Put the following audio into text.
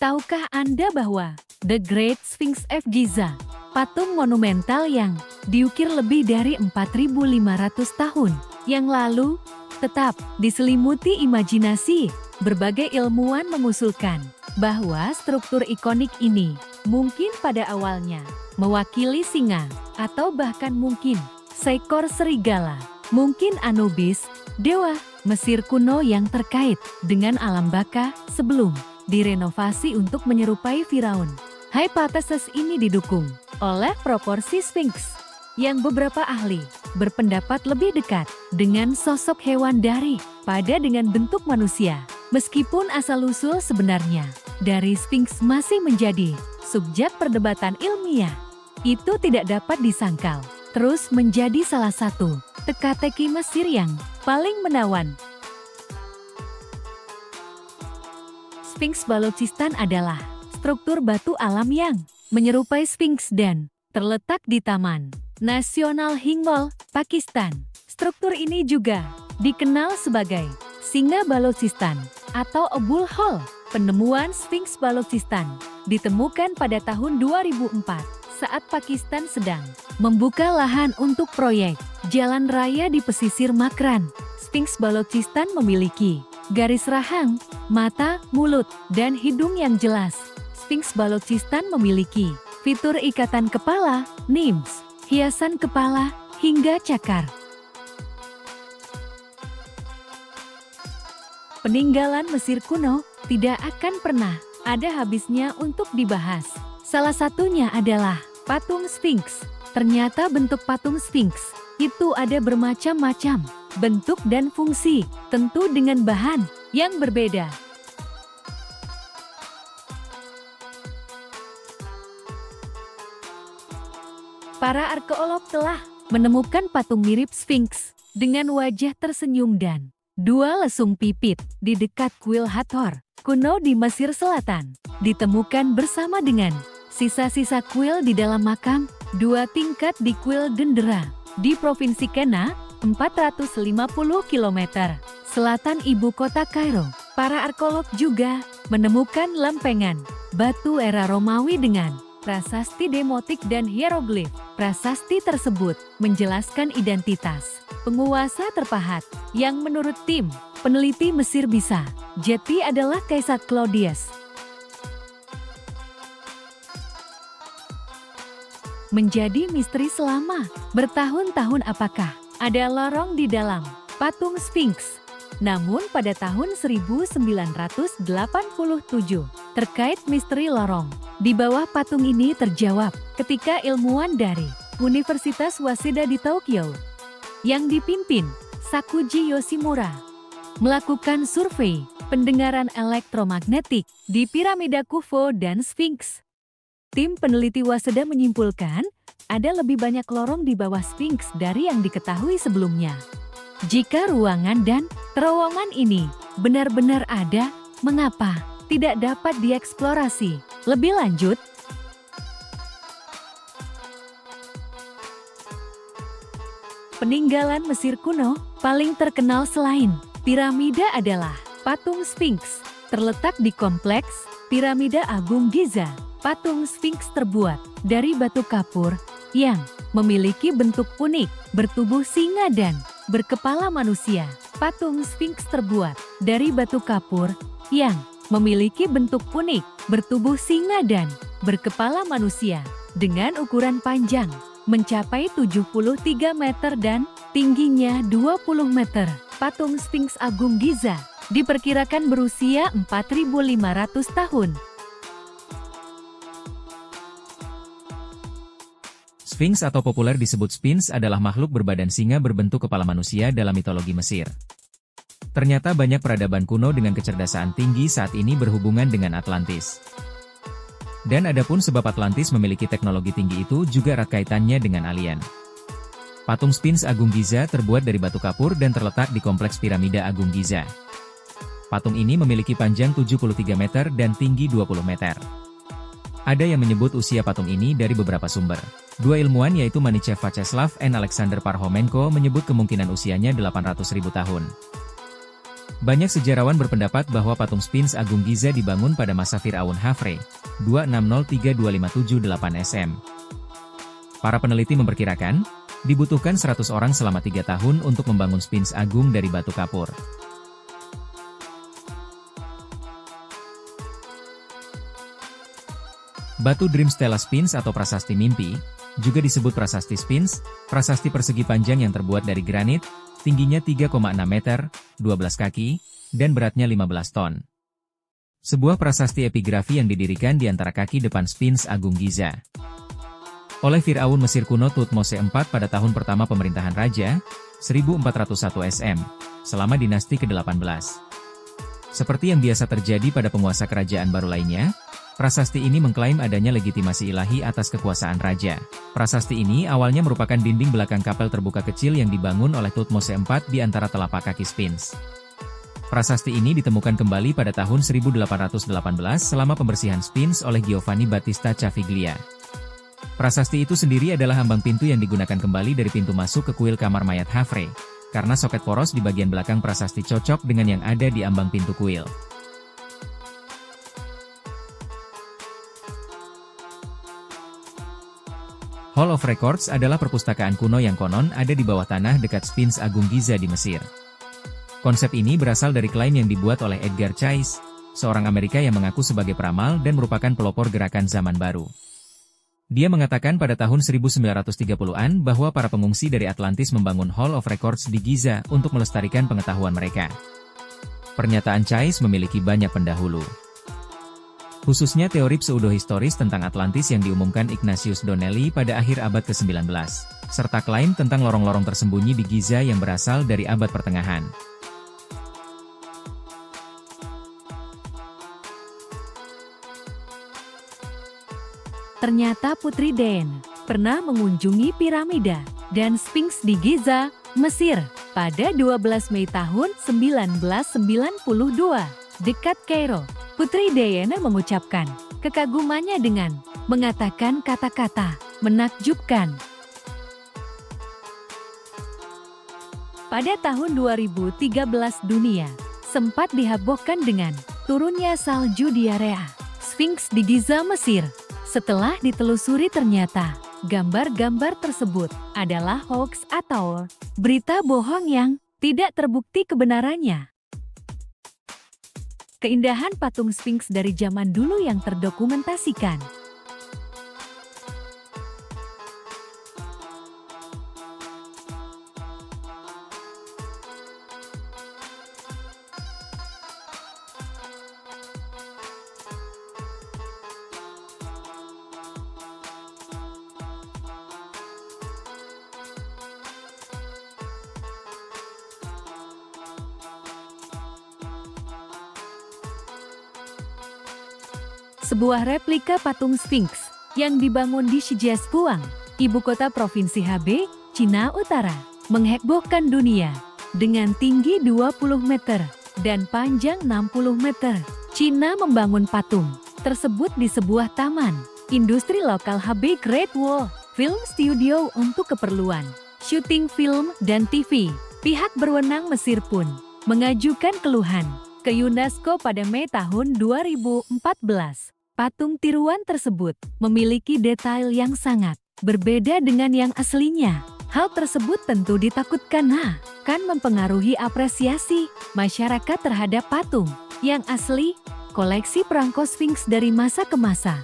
Tahukah Anda bahwa The Great Sphinx of Giza, patung monumental yang diukir lebih dari 4.500 tahun yang lalu, tetap diselimuti imajinasi? Berbagai ilmuwan mengusulkan bahwa struktur ikonik ini mungkin pada awalnya mewakili singa, atau bahkan mungkin seekor serigala. Mungkin Anubis, dewa Mesir kuno yang terkait dengan alam baka sebelum direnovasi untuk menyerupai Firaun. Hipotesis ini didukung oleh proporsi Sphinx yang beberapa ahli berpendapat lebih dekat dengan sosok hewan daripada dengan bentuk manusia. Meskipun asal-usul sebenarnya dari Sphinx masih menjadi subjek perdebatan ilmiah, itu tidak dapat disangkal terus menjadi salah satu teka-teki Mesir yang paling menawan. Sphinx Balochistan adalah struktur batu alam yang menyerupai Sphinx dan terletak di Taman Nasional Hingol, Pakistan. Struktur ini juga dikenal sebagai Singa Balochistan atau Abul Hol. Penemuan Sphinx Balochistan ditemukan pada tahun 2004 saat Pakistan sedang membuka lahan untuk proyek jalan raya di pesisir Makran. Sphinx Balochistan memiliki garis rahang, mata, mulut, dan hidung yang jelas. Sphinx Balochistan memiliki fitur ikatan kepala, nimbs, hiasan kepala, hingga cakar. Peninggalan Mesir kuno tidak akan pernah ada habisnya untuk dibahas. Salah satunya adalah patung Sphinx. Ternyata bentuk patung Sphinx itu ada bermacam-macam bentuk dan fungsi, tentu dengan bahan yang berbeda. Para arkeolog telah menemukan patung mirip Sphinx dengan wajah tersenyum dan dua lesung pipit di dekat kuil Hathor kuno di Mesir Selatan. Ditemukan bersama dengan sisa-sisa kuil di dalam makam dua tingkat di kuil Dendera di Provinsi Kena, 450 km selatan ibu kota Kairo. Para arkeolog juga menemukan lempengan batu era Romawi dengan prasasti demotik dan hieroglif. Prasasti tersebut menjelaskan identitas penguasa terpahat yang menurut tim peneliti Mesir bisa jadi adalah Kaisar Claudius. Menjadi misteri selama bertahun-tahun apakah ada lorong di dalam patung Sphinx. Namun pada tahun 1987 terkait misteri lorong di bawah patung ini terjawab ketika ilmuwan dari Universitas Waseda di Tokyo yang dipimpin Sakuji Yoshimura melakukan survei pendengaran elektromagnetik di piramida Khufu dan Sphinx. Tim peneliti Waseda menyimpulkan ada lebih banyak lorong di bawah Sphinx dari yang diketahui sebelumnya. Jika ruangan dan terowongan ini benar-benar ada, mengapa tidak dapat dieksplorasi lebih lanjut? Peninggalan Mesir kuno paling terkenal selain piramida adalah patung Sphinx. Terletak di kompleks Piramida Agung Giza. Patung Sphinx terbuat dari batu kapur yang memiliki bentuk unik, bertubuh singa dan berkepala manusia. Patung Sphinx terbuat dari batu kapur yang memiliki bentuk unik, bertubuh singa dan berkepala manusia dengan ukuran panjang mencapai 73 meter dan tingginya 20 meter. Patung Sphinx Agung Giza diperkirakan berusia 4.500 tahun. Sphinx atau populer disebut Sphinx adalah makhluk berbadan singa berbentuk kepala manusia dalam mitologi Mesir. Ternyata banyak peradaban kuno dengan kecerdasan tinggi saat ini berhubungan dengan Atlantis. Dan adapun sebab Atlantis memiliki teknologi tinggi itu juga erat kaitannya dengan alien. Patung Sphinx Agung Giza terbuat dari batu kapur dan terletak di kompleks Piramida Agung Giza. Patung ini memiliki panjang 73 meter dan tinggi 20 meter. Ada yang menyebut usia patung ini dari beberapa sumber. Dua ilmuwan yaitu Manichev Vyacheslav dan Alexander Parhomenko menyebut kemungkinan usianya 800.000 tahun. Banyak sejarawan berpendapat bahwa patung Sphinx Agung Giza dibangun pada masa Firaun Khafre, 2603257 sm. Para peneliti memperkirakan, dibutuhkan 100 orang selama 3 tahun untuk membangun Sphinx Agung dari batu kapur. Batu Dream Stela Sphinx atau prasasti mimpi, juga disebut prasasti Sphinx, prasasti persegi panjang yang terbuat dari granit, tingginya 3,6 meter, 12 kaki, dan beratnya 15 ton. Sebuah prasasti epigrafi yang didirikan di antara kaki depan Sphinx Agung Giza oleh Firaun Mesir kuno Thutmose IV pada tahun pertama pemerintahan raja, 1401 SM, selama dinasti ke-18. Seperti yang biasa terjadi pada penguasa kerajaan baru lainnya, prasasti ini mengklaim adanya legitimasi ilahi atas kekuasaan raja. Prasasti ini awalnya merupakan dinding belakang kapel terbuka kecil yang dibangun oleh Thutmose IV di antara telapak kaki Sphinx. Prasasti ini ditemukan kembali pada tahun 1818 selama pembersihan Sphinx oleh Giovanni Battista Caviglia. Prasasti itu sendiri adalah ambang pintu yang digunakan kembali dari pintu masuk ke kuil kamar mayat Khafre, karena soket poros di bagian belakang prasasti cocok dengan yang ada di ambang pintu kuil. Hall of Records adalah perpustakaan kuno yang konon ada di bawah tanah dekat Sphinx Agung Giza di Mesir. Konsep ini berasal dari klaim yang dibuat oleh Edgar Cayce, seorang Amerika yang mengaku sebagai peramal dan merupakan pelopor gerakan zaman baru. Dia mengatakan pada tahun 1930-an bahwa para pengungsi dari Atlantis membangun Hall of Records di Giza untuk melestarikan pengetahuan mereka. Pernyataan Cayce memiliki banyak pendahulu, khususnya teori pseudohistoris tentang Atlantis yang diumumkan Ignatius Donnelly pada akhir abad ke-19, serta klaim tentang lorong-lorong tersembunyi di Giza yang berasal dari abad pertengahan. Ternyata Putri Diana pernah mengunjungi piramida dan Sphinx di Giza, Mesir, pada 12 Mei tahun 1992, dekat Kairo. Putri Diana mengucapkan kekagumannya dengan mengatakan kata-kata menakjubkan. Pada tahun 2013 dunia sempat dihebohkan dengan turunnya salju di area Sphinx di Giza, Mesir. Setelah ditelusuri ternyata, gambar-gambar tersebut adalah hoax atau berita bohong yang tidak terbukti kebenarannya. Keindahan patung Sphinx dari zaman dulu yang terdokumentasikan. Sebuah replika patung Sphinx yang dibangun di Shijiazhuang, ibu kota provinsi Hebei, Cina Utara, menghebohkan dunia. Dengan tinggi 20 meter dan panjang 60 meter, Cina membangun patung tersebut di sebuah taman industri lokal Hebei Great Wall Film Studio untuk keperluan syuting film dan TV. Pihak berwenang Mesir pun mengajukan keluhan ke UNESCO pada Mei tahun 2014. Patung tiruan tersebut memiliki detail yang sangat berbeda dengan yang aslinya. Hal tersebut tentu ditakutkan akan mempengaruhi apresiasi masyarakat terhadap patung yang asli. Koleksi perangko Sphinx dari masa ke masa